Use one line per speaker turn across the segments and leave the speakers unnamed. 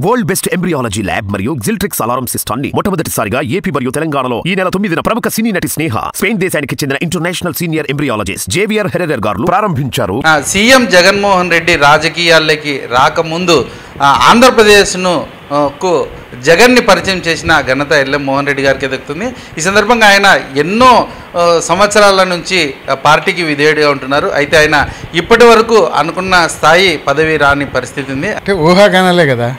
World best embryology lab మరియు జిల్ట్రిక్స్ alarm system ని మొట్టమొదటిసారిగా ఏపీ మరియు తెలంగాణలో ఈ నెల 9న ప్రముఖ సినీ నటి స్నేహ స్పెయిన్ దేశానికి చెందిన international senior embryologist Javier Herrera గారు ప్రారంభించారు.
సీఎం జగన్మోహన్ రెడ్డి రాజకీయాల్లోకి రాకముందు ఆంధ్రప్రదేశ్ను జగన్ని పరిచయం చేసిన ఘనత ఎల్ఎం మోహన్ రెడ్డి గారికి దక్కుతుంది. ఈ సందర్భంగా ఆయన ఎన్నో సంవత్సరాల నుంచి పార్టీకి విధేయుడిగా ఉంటున్నారు. అయితే ఆయన ఇప్పటి వరకు అనుకున్న స్థాయి పదవి రాని పరిస్థితి ఉంది.
అంటే ఊహాగానాలే కదా,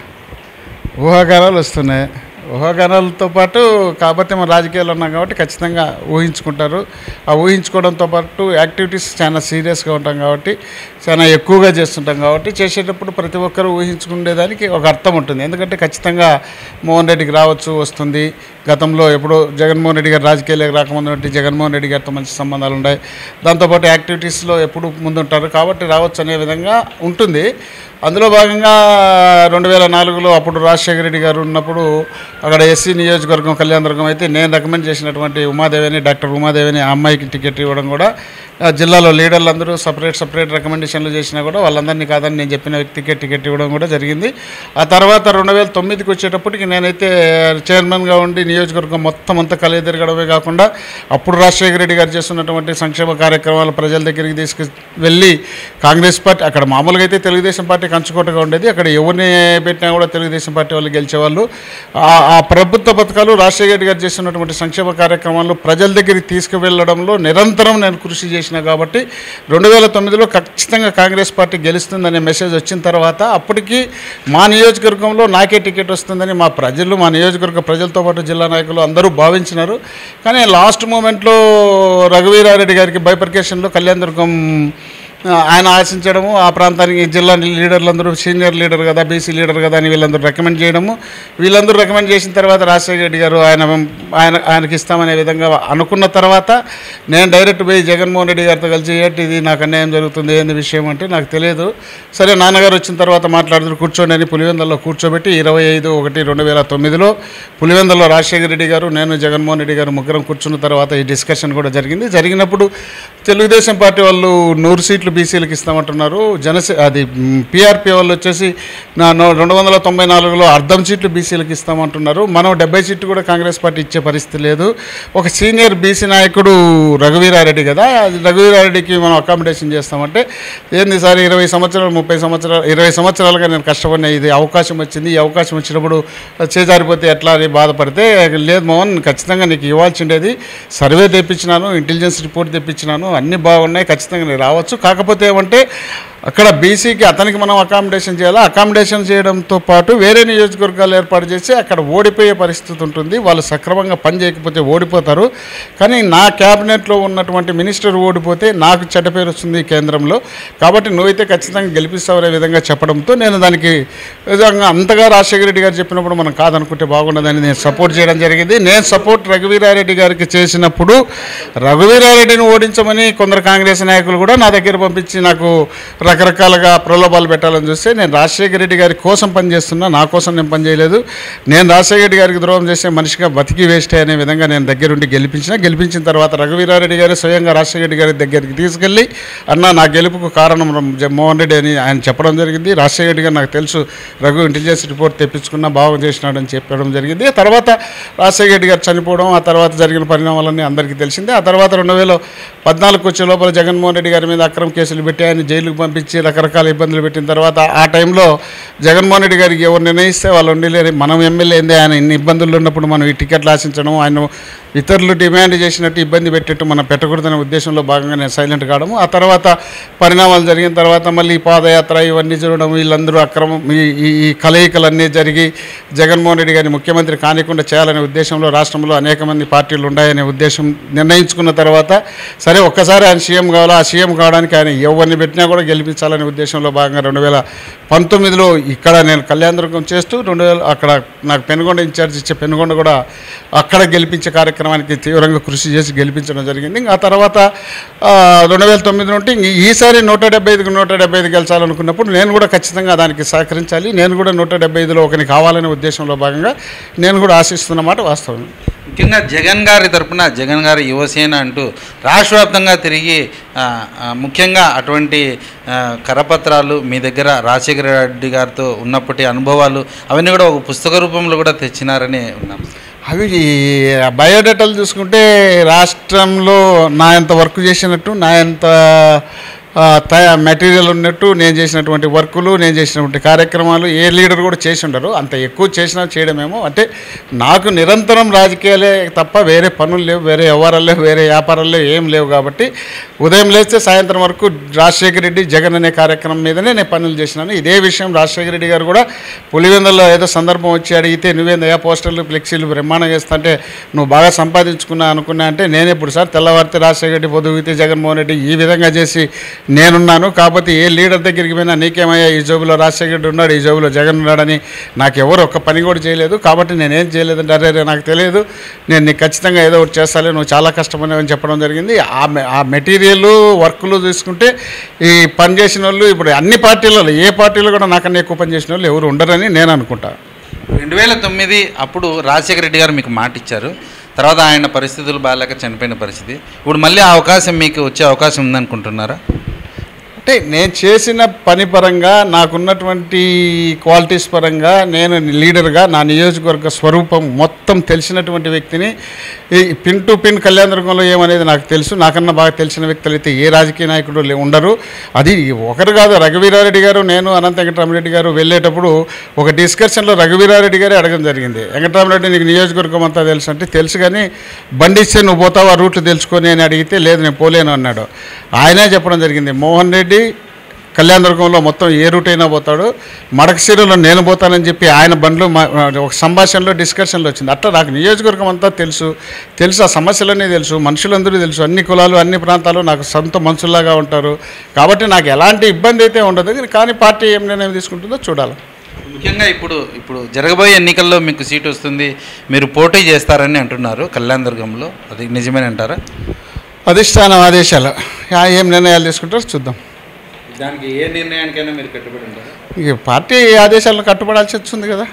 ఊహాగానాలు వస్తున్నాయి. ఊహాగానాలతో పాటు కాబట్టి మనం రాజకీయాలు ఉన్నాం కాబట్టి ఖచ్చితంగా ఊహించుకుంటారు. ఆ ఊహించుకోవడంతో పాటు యాక్టివిటీస్ చాలా సీరియస్గా ఉంటాం కాబట్టి, చాలా ఎక్కువగా చేస్తుంటాం కాబట్టి చేసేటప్పుడు ప్రతి ఒక్కరూ ఊహించుకునేదానికి ఒక అర్థం ఉంటుంది. ఎందుకంటే ఖచ్చితంగా మోహన్ రెడ్డికి రావచ్చు, వస్తుంది. గతంలో ఎప్పుడో జగన్మోహన్ రెడ్డి గారు రాజకీయాలకు రాకముందు జగన్మోహన్ రెడ్డి గారితో మంచి సంబంధాలు ఉన్నాయి. దాంతోపాటు యాక్టివిటీస్లో ఎప్పుడు ముందుంటారు కాబట్టి రావచ్చు అనే విధంగా ఉంటుంది. అందులో భాగంగా 2004లో అప్పుడు రాజశేఖర రెడ్డి గారు ఉన్నప్పుడు అక్కడ ఎస్సీ నియోజకవర్గం కళ్యాణదుర్గం అయితే నేను రికమెండ్ చేసినటువంటి ఉమాదేవిని, డాక్టర్ ఉమాదేవిని, ఆ అమ్మాయికి టికెట్ ఇవ్వడం కూడా జిల్లాలో లీడర్లు అందరూ సపరేట్ రికమెండేషన్లు చేసినా కూడా వాళ్ళందరినీ కాదని నేను చెప్పిన వ్యక్తికి టికెట్ ఇవ్వడం కూడా జరిగింది. ఆ తర్వాత 2009కి వచ్చేటప్పటికి నేనైతే చైర్మన్గా ఉండి నియోజకవర్గం మొత్తం అంతా కలిగి తిరగడమే కాకుండా అప్పుడు రాజశేఖర రెడ్డి గారు చేస్తున్నటువంటి సంక్షేమ కార్యక్రమాలు ప్రజల దగ్గరికి తీసుకువెళ్ళి కాంగ్రెస్ పార్టీ అక్కడ మామూలుగా అయితే తెలుగుదేశం పార్టీ కంచుకోటగా ఉండేది. అక్కడ ఎవరిని పెట్టినా కూడా తెలుగుదేశం పార్టీ వాళ్ళు గెలిచేవాళ్ళు. ఆ ప్రభుత్వ పథకాలు రాజశేఖర రెడ్డి గారు చేస్తున్నటువంటి సంక్షేమ కార్యక్రమాలు ప్రజల దగ్గరికి తీసుకువెళ్ళడంలో నిరంతరం నేను కృషి చేసిన కాబట్టి 2009లో ఖచ్చితంగా కాంగ్రెస్ పార్టీ గెలుస్తుందనే మెసేజ్ వచ్చిన తర్వాత అప్పటికి మా నియోజకవర్గంలో నాకే టికెట్ వస్తుందని మా నియోజకవర్గ ప్రజలతో పాటు జిల్లా నాయకులు అందరూ భావించినారు. కానీ లాస్ట్ మూమెంట్లో రఘువీరారెడ్డి గారికి బైపర్కేషన్లో కళ్యాణదుర్గం ఆయన ఆశించడము, ఆ ప్రాంతానికి జిల్లా లీడర్లందరూ సీనియర్ లీడర్ కదా, బీసీ లీడర్ కదా అని వీళ్ళందరూ రికమెండ్ చేయడము. వీళ్ళందరూ రికమెండ్ చేసిన తర్వాత రాజశేఖర రెడ్డి గారు ఆయనకి ఇస్తామనే విధంగా అనుకున్న తర్వాత నేను డైరెక్ట్ పోయి జగన్మోహన్ రెడ్డి గారితో కలిసి ఇది నాకు అన్యాయం జరుగుతుంది, ఏంది విషయం అంటే నాకు తెలియదు. సరే నాన్నగారు వచ్చిన తర్వాత మాట్లాడుతూ కూర్చోండి అని పులివెందులలో కూర్చోబెట్టి 25/1/2009లో పులివెందులలో రాజశేఖర రెడ్డి గారు, నేను, జగన్మోహన్ రెడ్డి గారు ముగ్గురం కూర్చున్న తర్వాత ఈ డిస్కషన్ కూడా జరిగింది. జరిగినప్పుడు తెలుగుదేశం పార్టీ వాళ్ళు 100 సీట్లు బీసీలకు ఇస్తామంటున్నారు. అది పీఆర్పీ వాళ్ళు వచ్చేసి 294లో అర్ధం సీట్లు బీసీలకు ఇస్తామంటున్నారు. మనం 70 సీట్లు కూడా కాంగ్రెస్ పార్టీ ఇచ్చే పరిస్థితి లేదు. ఒక సీనియర్ బీసీ నాయకుడు రఘువీరారెడ్డి కదా, రఘువీరారెడ్డికి మనం అకామిడేషన్ చేస్తామంటే ఏంది సార్ 20 సంవత్సరాలుగా నేను కష్టపడిన ఇది అవకాశం వచ్చింది. ఈ అవకాశం వచ్చినప్పుడు చేజారిపోతే ఎట్లా అని బాధపడితే లేదు మోహన్ ఖచ్చితంగా నీకు ఇవ్వాల్సిండేది. సర్వే తెప్పించినాను, ఇంటెలిజెన్స్ రిపోర్ట్ తెప్పించినాను, అన్నీ బాగున్నాయి, ఖచ్చితంగా నేను రావచ్చు. కాకపోతే ఏమంటే అక్కడ బీసీకి అతనికి మనం అకామిడేషన్ చేయాలి. అకామిడేషన్ చేయడంతో పాటు వేరే నియోజకవర్గాలు ఏర్పాటు చేసి అక్కడ ఓడిపోయే పరిస్థితి ఉంటుంది. వాళ్ళు సక్రమంగా పని చేయకపోతే ఓడిపోతారు. కానీ నా క్యాబినెట్లో ఉన్నటువంటి మినిస్టర్ ఓడిపోతే నాకు చెడ్డ పేరు వస్తుంది కేంద్రంలో. కాబట్టి నువ్వైతే ఖచ్చితంగా గెలిపిస్తావనే విధంగా చెప్పడంతో నేను దానికి విధంగా అంతగా రాజశేఖర రెడ్డి గారు చెప్పినప్పుడు మనం కాదనుకుంటే బాగుండదని నేను సపోర్ట్ చేయడం జరిగింది. నేను సపోర్ట్ రఘువీరారెడ్డి గారికి చేసినప్పుడు రఘువీరారెడ్డిని ఓడించమని కొందరు కాంగ్రెస్ నాయకులు కూడా నా దగ్గర పంపించి నాకు రకరకాలుగా ప్రలోభాలు పెట్టాలని చూస్తే నేను రాజశేఖర రెడ్డి గారి కోసం పనిచేస్తున్నా, నా కోసం నేను పనిచేయలేదు. నేను రాజశేఖర రెడ్డి గారికి ద్రోహం చేసే మనిషిగా బతికి వేస్ట్ అనే విధంగా నేను దగ్గరుండి గెలిపించిన తర్వాత రఘువీరారెడ్డి గారు స్వయంగా రాజశేఖర రెడ్డి గారి దగ్గరికి తీసుకెళ్ళి అన్న నా గెలుపుకు కారణం మోహన్ రెడ్డి అని ఆయన చెప్పడం జరిగింది. రాజశేఖర రెడ్డి గారు నాకు తెలుసు రఘు ఇంటెలిజెన్స్ రిపోర్ట్ తెప్పించుకున్నా బాగా చేసినాడని చెప్పడం జరిగింది. తర్వాత రాజశేఖర రెడ్డి గారు చనిపోవడం, ఆ తర్వాత జరిగిన పరిణామాలన్నీ అందరికీ తెలిసిందే. ఆ తర్వాత 2014 వచ్చే లోపల జగన్మోహన్ రెడ్డి గారి మీద అక్రమ కేసులు పెట్టి ఆయన జైలుకు పంపించి రకరకాల ఇబ్బందులు పెట్టిన తర్వాత ఆ టైంలో జగన్మోహన్ రెడ్డి గారికి ఎవరు నిర్ణయిస్తే వాళ్ళు ఉండలేరు. మనం ఎమ్మెల్యే ఏంది, ఆయన ఇన్ని ఇబ్బందులు ఉన్నప్పుడు మనం ఈ టికెట్లు ఆశించడం, ఆయన ఇతరులు డిమాండ్ చేసినట్టు ఇబ్బంది పెట్టేట్టు మనం పెట్టకూడదనే ఉద్దేశంలో భాగంగా నేను సైలెంట్ కావడము. ఆ తర్వాత పరిణామాలు జరిగిన తర్వాత మళ్ళీ పాదయాత్ర ఇవన్నీ జరగడం, వీళ్ళందరూ అక్రమం ఈ కలయికలన్నీ జరిగి జగన్మోహన్ రెడ్డి గారిని ముఖ్యమంత్రి కానికుండా చేయాలనే ఉద్దేశంలో రాష్ట్రంలో అనేక మంది పార్టీలు ఉన్నాయనే ఉద్దేశం నిర్ణయించుకున్న తర్వాత సరే ఒక్కసారి ఆయన సీఎం కావాలా, ఆ సీఎం కావడానికి ఆయన ఎవరిని పెట్టినా కూడా గెలిపించాలనే ఉద్దేశంలో భాగంగా 2019లో ఇక్కడ నేను కళ్యాణదుర్గం చేస్తూ అక్కడ నాకు పెనుగొండ ఇన్ఛార్జ్ ఇచ్చే పెనుగొండ కూడా అక్కడ గెలిపించే కార్యక్రమానికి తీవ్రంగా కృషి చేసి గెలిపించడం జరిగింది. ఆ తర్వాత 2009 నుండి ఈసారి 175 గెలిచాలనుకున్నప్పుడు నేను కూడా ఖచ్చితంగా దానికి సహకరించాలి. నేను కూడా 175లో ఒకరికి కావాలనే ఉద్దేశంలో భాగంగా నేను కూడా ఆశిస్తున్నమాట వాస్తవం.
ముఖ్యంగా జగన్ గారి తరపున జగన్ గారి యువసేన అంటూ రాష్ట్ర వ్యాప్తంగా తిరిగి ముఖ్యంగా అటువంటి కరపత్రాలు మీ దగ్గర రాజశేఖర రెడ్డి గారితో ఉన్నప్పటి అనుభవాలు అవన్నీ కూడా ఒక పుస్తక రూపంలో కూడా తెచ్చినారని ఉన్నాం.
అవి బయోడేటాలు చూసుకుంటే రాష్ట్రంలో నా ఎంత వర్క్ చేసినట్టు, నా ఎంత మెటీరియల్ ఉన్నట్టు, నేను చేసినటువంటి వర్కులు, నేను చేసినటువంటి కార్యక్రమాలు ఏ లీడర్ కూడా చేసి ఉండరు. అంత ఎక్కువ చేసినా చేయడమేమో. అంటే నాకు నిరంతరం రాజకీయాలే తప్ప వేరే పనులు లేవు, వేరే వ్యవహారాలు లేవు, వేరే వ్యాపారాలు ఏం లేవు. కాబట్టి ఉదయం లేస్తే సాయంత్రం వరకు రాజశేఖర రెడ్డి జగన్ అనే కార్యక్రమం మీదనే నేను పనులు చేసినాను. ఇదే విషయం రాజశేఖర రెడ్డి గారు కూడా పులివెందులో ఏదో సందర్భం వచ్చి అడిగితే నువ్వేందయ్యా పోస్టర్లు ఫ్లెక్సీలు బ్రహ్మాండం చేస్తా అంటే నువ్వు బాగా సంపాదించుకున్నా అనుకున్నా అంటే నేనెప్పుడు సార్ తెల్లవారితే రాజశేఖర రెడ్డి, పొద్దుగితే జగన్మోహన్ రెడ్డి ఈ విధంగా చేసి నేనున్నాను. కాబట్టి ఏ లీడర్ దగ్గరికి పోయినా నీకేమయ్యా ఈ జోబులో రాజశేఖర రెడ్డి ఉన్నాడు, ఈ జోబులో జగన్ ఉన్నాడని నాకు ఎవరు ఒక్క పని కూడా చేయలేదు. కాబట్టి నేనేం చేయలేదంటే అరే నాకు తెలియదు, నేను నీకు ఖచ్చితంగా ఏదో ఒకటి చేస్తాను, నువ్వు చాలా కష్టపడినావని చెప్పడం జరిగింది. ఆ మెటీరియల్ వర్క్లు తీసుకుంటే ఈ పని చేసిన వాళ్ళు ఇప్పుడు అన్ని పార్టీలలో ఏ పార్టీలో కూడా నాకన్నా ఎక్కువ పని చేసిన వాళ్ళు ఎవరు ఉండరని నేను అనుకుంటాను.
2009 అప్పుడు రాజశేఖర రెడ్డి గారు మీకు మాట ఇచ్చారు. తర్వాత ఆయన పరిస్థితులు బాగాలేక చనిపోయిన పరిస్థితి. ఇప్పుడు మళ్ళీ ఆ అవకాశం మీకు వచ్చే అవకాశం ఉందనుకుంటున్నారా?
అంటే నేను చేసిన పని పరంగా, నాకున్నటువంటి క్వాలిటీస్ పరంగా, నేను లీడర్గా నా నియోజకవర్గ స్వరూపం మొత్తం తెలిసినటువంటి వ్యక్తిని. ఈ పిన్ టు పిన్ కళ్యాణదుర్గంలో ఏమనేది నాకు తెలుసు. నాకన్నా బాగా తెలిసిన వ్యక్తులు అయితే ఏ రాజకీయ నాయకుడు ఉండరు. అది ఒకరు కాదు, రఘువీరారెడ్డి గారు, నేను అనంత వెంకటరామరెడ్డి గారు వెళ్ళేటప్పుడు ఒక డిస్కషన్లో రఘువీరారెడ్డి గారే అడగడం జరిగింది. వెంకటరామరెడ్డి నీకు నియోజకవర్గం అంతా తెలుసు అంటే తెలుసు, కానీ బండి ఇస్తే నువ్వు పోతావు, ఆ రూట్లు తెలుసుకొని అని అడిగితే లేదు నేను పోలేను అన్నాడు. ఆయనే చెప్పడం జరిగింది, మోహన్ రెడ్డి కళ్యాణదుర్గంలో మొత్తం ఏ రూట్ అయినా పోతాడు, మడకశిరలో నేను పోతానని చెప్పి ఆయన బండ్లు ఒక సంభాషణలో డిస్కషన్లో వచ్చింది. అట్లా నాకు నియోజకవర్గం అంతా తెలుసు, ఆ సమస్యలన్నీ తెలుసు, మనుషులందరూ తెలుసు, అన్ని కులాలు అన్ని ప్రాంతాలు నాకు సొంత మనుషుల్లాగా ఉంటారు. కాబట్టి నాకు ఎలాంటి ఇబ్బంది అయితే ఉండదు. కానీ పార్టీ ఏం నిర్ణయం తీసుకుంటుందో చూడాలి.
ముఖ్యంగా ఇప్పుడు జరగబోయే ఎన్నికల్లో మీకు సీటు వస్తుంది, మీరు పోటీ చేస్తారని అంటున్నారు కళ్యాణదుర్గంలో, అది నిజమేనంటారా?
అధిష్టానం ఆదేశాలు ఏం నిర్ణయాలు తీసుకుంటారో చూద్దాం.
దానికి ఏ నిర్ణయానికైనా మీరు కట్టుబడి ఉంటారా?
ఇక పార్టీ ఆదేశాలను కట్టుబడాల్సి వచ్చింది కదా.